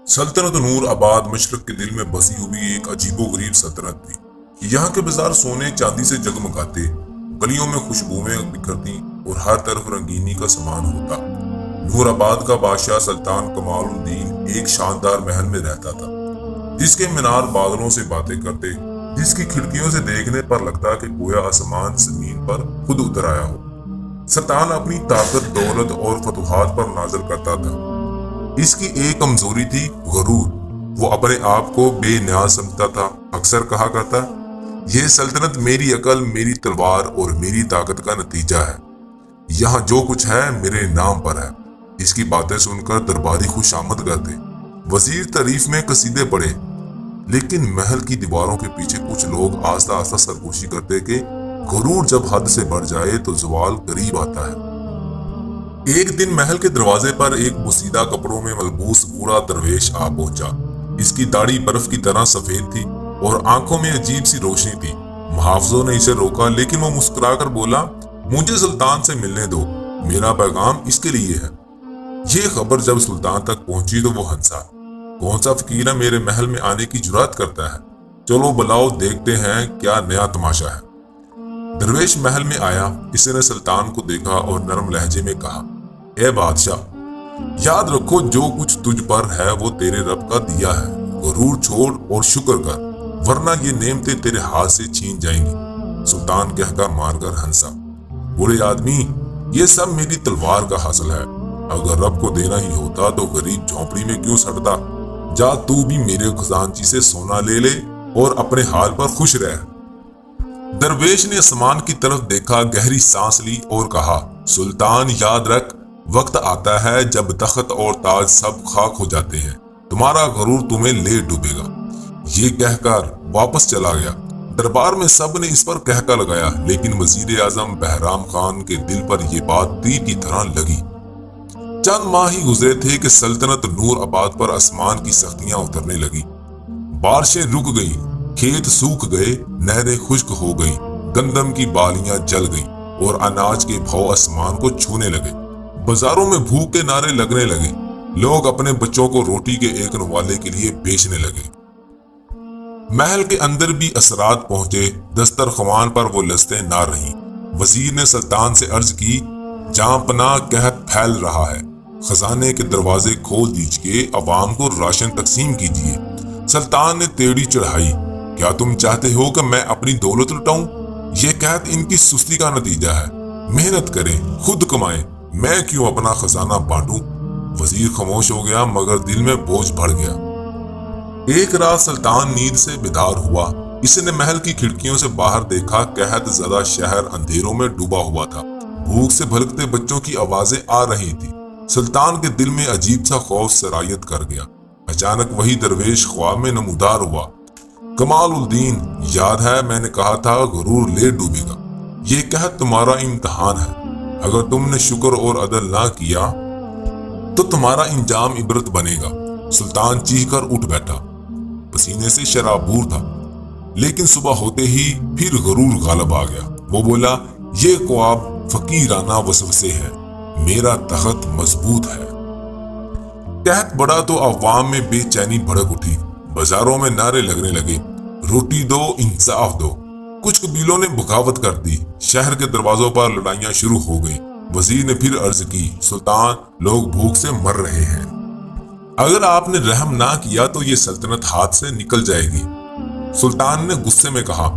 सल्तनत नूर आबाद मशरक के दिल में बसी हुई एक अजीबोगरीब सल्तनत थी। यहाँ के बाजार सोने चांदी से जगमगाते, गलियों में खुशबुएं बिखरती और हर तरफ रंगीनी का सामान होता। नूर आबाद का बादशाह सुल्तान कमालुद्दीन एक शानदार महल में रहता था, जिसके मीनार बादलों से बातें करते, जिसकी खिड़कियों से देखने पर लगता कि गोया आसमान जमीन पर खुद उतर आया हो। सुल्तान अपनी ताकत, दौलत और फतूहात पर नाज़र करता था। इसकी एक कमजोरी थी गरूर। वो अपने आप को बेनियाज समझता था। अक्सर कहा करता, यह सल्तनत मेरी अकल, मेरी तलवार और मेरी ताकत का नतीजा है। यहाँ जो कुछ है मेरे नाम पर है। इसकी बातें सुनकर दरबारी खुश आमद करते, वजीर तारीफ में कसीदे पढ़े। लेकिन महल की दीवारों के पीछे कुछ लोग आस्ता आस्ता सरगोशी करते कि गरूर जब हद से बढ़ जाए तो जवाल करीब आता है। एक दिन महल के दरवाजे पर एक बुसीदा कपड़ों में मलबूस बूढ़ा दरवेश आ पहुंचा। इसकी दाढ़ी बर्फ की तरह सफेद थी और आंखों में अजीब सी रोशनी थी। मुहाफिजों ने इसे रोका, लेकिन वो मुस्कुराकर बोला, मुझे सुल्तान से मिलने दो, मेरा पैगाम इसके लिए है। ये खबर जब सुल्तान तक पहुंची तो वो हंसा। कौन सा फकीर मेरे महल में आने की जुरात करता है? चलो बुलाओ, देखते हैं क्या नया तमाशा है। दरवेश महल में आया। इसने सुल्तान को देखा और नरम लहजे में कहा, ए बादशाह, याद रखो जो कुछ तुझ पर है वो तेरे रब का दिया है। गरूर छोड़ और शुक्र कर, वरना ये नेमतें तेरे हाथ से छीन जाएंगी। सुल्तान कहकर मारकर हंसा, बुरे आदमी, ये सब मेरी तलवार का हासिल है। अगर रब को देना ही होता तो गरीब झोंपड़ी में क्यों सड़ता? जा तू भी मेरे खजानची से सोना ले ले और अपने हाल पर खुश रह। दरवेश ने आसमान की तरफ देखा, गहरी सांस ली और कहा, सुल्तान याद रख, वक्त आता है जब तख्त और ताज सब खाक हो जाते हैं। तुम्हारा गरूर तुम्हें ले डूबेगा। ये कहकर वापस चला गया। दरबार में सब ने इस पर कहका लगाया, लेकिन वजीर आजम बहराम खान के दिल पर यह बात तीर की तरह लगी। चंद माह ही गुजरे थे कि सल्तनत नूर आबाद पर आसमान की सख्तियां उतरने लगी। बारिशें रुक गई, खेत सूख गए, नहरें खुश्क हो गई, गंदम की बालियां जल गई और अनाज के भाव आसमान को छूने लगे। बाजारों में भूख के नारे लगने लगे। लोग अपने बच्चों को रोटी के एक नवाले के लिए बेचने लगे। महल के अंदर भी असरात पहुंचे। दस्तरख्वान पर वो लस्तें ना रहीं। वजीर ने सुल्तान से अर्ज की, जहां पनाह कहत फैल रहा है, खजाने के दरवाजे खोल दीजिए, अवाम को राशन तकसीम कीजिए। सुल्तान ने तेड़ी चढ़ाई, क्या तुम चाहते हो कि मैं अपनी दौलत लुटाऊं? ये कहत इनकी सुस्ती का नतीजा है। मेहनत करें, खुद कमाएं, मैं क्यों अपना खजाना बांटूं? वजीर खामोश हो गया, मगर दिल में बोझ बढ़ गया। एक रात सुल्तान नींद से बेदार हुआ। इसने महल की खिड़कियों से बाहर देखा। कहत ज़दा शहर अंधेरों में डूबा हुआ था। भूख से भलकते बच्चों की आवाजें आ रही थी। सुल्तान के दिल में अजीब सा खौफ सरायत कर गया। अचानक वही दरवेश ख्वाब में नमूदार हुआ। कमालुद्दीन, याद है मैंने कहा था गरूर ले डूबेगा। ये कहत तुम्हारा इम्तिहान है। अगर तुमने शुक्र और अदल ना किया तो तुम्हारा इंजाम इबरत बनेगा। सुल्तान चीख कर उठ बैठा, पसीने से शराबूर था। लेकिन सुबह होते ही फिर गरूर गालब आ गया। वो बोला, ये ख्वाब फकीराना वसवसे है, मेरा तख्त मजबूत है। कहत बड़ा तो अवाम में बेचैनी भड़क उठी। बाजारों में नारे लगने लगे, रोटी दो, इंसाफ दो। कुछ कबीलों ने बगावत कर दी। शहर के दरवाजों पर लड़ाइयां शुरू हो गई। वजीर ने फिर अर्ज की, सुल्तान, लोग भूख से मर रहे हैं। अगर आपने रहम ना किया तो ये सल्तनत हाथ से निकल जाएगी। सुल्तान ने गुस्से में कहा,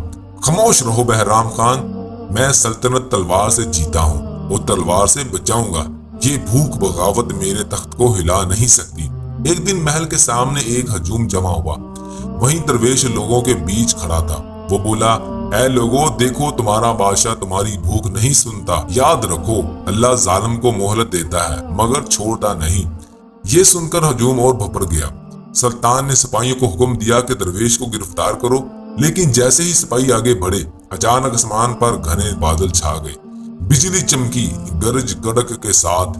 खामोश रहो बहराम खान, मैं सल्तनत तलवार से जीता हूँ और तलवार से बचाऊंगा। ये भूख बगावत मेरे तख्त को हिला नहीं सकती। एक दिन महल के सामने एक हजूम जमा हुआ। वहीं दरवेश लोगों के बीच खड़ा था। वो बोला, ऐ लोगों, देखो तुम्हारा बादशाह तुम्हारी भूख नहीं सुनता। याद रखो, अल्लाह जालिम को मोहलत देता है मगर छोड़ता नहीं। ये सुनकर हजूम और भपड़ गया। सुल्तान ने सिपाहियों को हुक्म दिया कि दरवेश को गिरफ्तार करो। लेकिन जैसे ही सिपाही आगे बढ़े, अचानक आसमान पर घने बादल छा गए। बिजली चमकी, गरज गड़क के साथ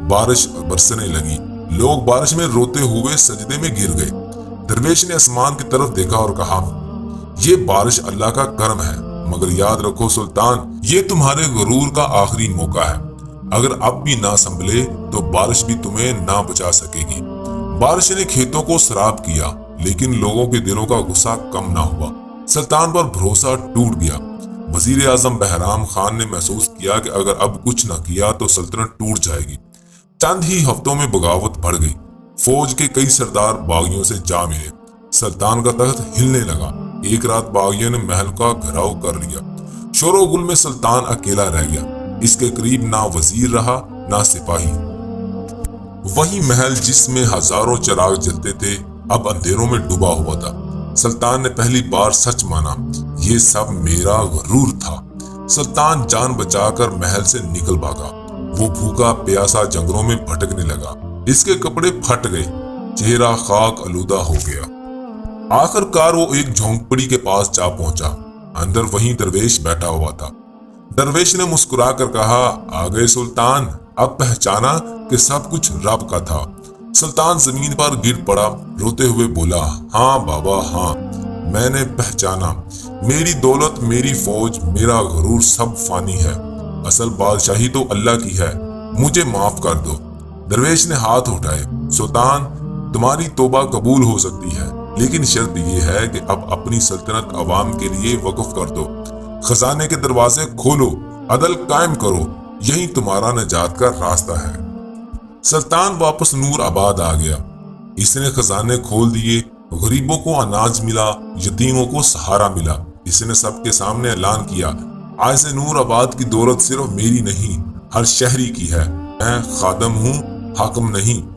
बारिश बरसने लगी। लोग बारिश में रोते हुए सजदे में गिर गए। दरवेश ने आसमान की तरफ देखा और कहा, ये बारिश अल्लाह का करम है, मगर याद रखो सुल्तान, ये तुम्हारे गरूर का आखिरी मौका है। अगर अब भी ना संभले तो बारिश भी तुम्हें ना बचा सकेगी। بارش نے کھیتوں کو سراب کیا، لیکن لوگوں کے دلوں کا غصہ کم نہ ہوا۔ سلطان پر بھروسہ ٹوٹ گیا۔ وزیر اعظم بہرام خان نے محسوس کیا کہ اگر اب کچھ نہ کیا تو سلطنت ٹوٹ جائے گی۔ چند ہی ہفتوں میں بغاوت بڑھ گئی۔ فوج کے کئی سردار باغیوں سے جا ملے۔ سلطان کا تخت ہلنے لگا۔ ایک رات باغیوں نے محل کا گھراؤ کر لیا۔ شور و گل میں سلطان اکیلا رہ گیا۔ اس کے قریب نہ وزیر رہا نہ سپاہی۔ وہی محل جس میں ہزاروں چراغ جلتے تھے اب اندھیروں میں ڈوبا ہوا تھا۔ سلطان نے پہلی بار سچ مانا، یہ سب میرا غرور تھا۔ سلطان جان بچا کر محل سے نکل بھاگا۔ وہ بھوکا پیاسا جنگلوں میں بھٹکنے لگا۔ اس کے کپڑے پھٹ گئے، چہرہ خاک آلودہ ہو گیا۔ آخر کار وہ ایک جھونپڑی کے پاس جا پہنچا۔ اندر وہیں درویش بیٹھا ہوا تھا۔ درویش نے مسکرا کر کہا، آ گئے سلطان، اب پہچانا کہ سب کچھ رب کا تھا۔ سلطان زمین پر گر پڑا، روتے ہوئے بولا، ہاں بابا ہاں، میں نے پہچانا۔ میری دولت، میری فوج، میرا غرور سب فانی ہے۔ اصل بادشاہی تو اللہ کی ہے، مجھے معاف کر دو۔ درویش نے ہاتھ اٹھائے، سلطان تمہاری توبہ قبول ہو سکتی ہے، لیکن شرط یہ ہے کہ اب اپنی سلطنت عوام کے لیے وقف کر دو۔ خزانے کے دروازے کھولو، عدل قائم کرو، یہی تمہارا نجات کا راستہ ہے۔ سلطان واپس نور آباد آ گیا۔ اس نے خزانے کھول دیے، غریبوں کو اناج ملا، یتیموں کو سہارا ملا۔ اس نے سب کے سامنے اعلان کیا، آج سے نور آباد کی دولت صرف میری نہیں، ہر شہری کی ہے۔ میں خادم ہوں، حاکم نہیں۔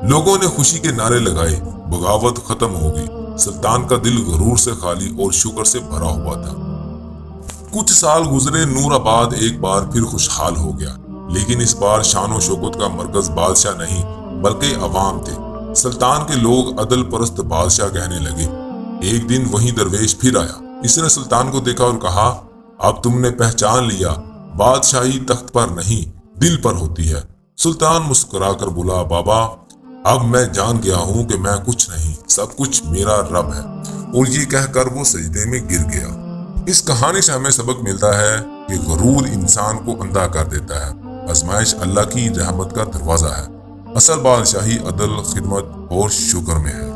لوگوں نے خوشی کے نعرے لگائے، بغاوت ختم ہو گئی۔ سلطان کا دل غرور سے خالی اور شکر سے بھرا ہوا تھا۔ کچھ سال گزرے، نور آباد ایک بار پھر خوشحال ہو گیا، لیکن اس بار شان و شوکت کا مرکز بادشاہ نہیں بلکہ عوام تھے۔ سلطان کے لوگ عدل پرست بادشاہ کہنے لگے۔ ایک دن وہی درویش پھر آیا۔ اس نے سلطان کو دیکھا اور کہا، اب تم نے پہچان لیا، بادشاہی تخت پر نہیں دل پر ہوتی ہے۔ سلطان مسکرا کر بولا، بابا اب میں جان گیا ہوں کہ میں کچھ نہیں، سب کچھ میرا رب ہے۔ اور یہ کہہ کر وہ سجدے میں گر گیا۔ اس کہانی سے ہمیں سبق ملتا ہے کہ غرور انسان کو اندھا کر دیتا ہے۔ آزمائش اللہ کی رحمت کا دروازہ ہے۔ اصل بادشاہی عدل، خدمت اور شکر میں ہے۔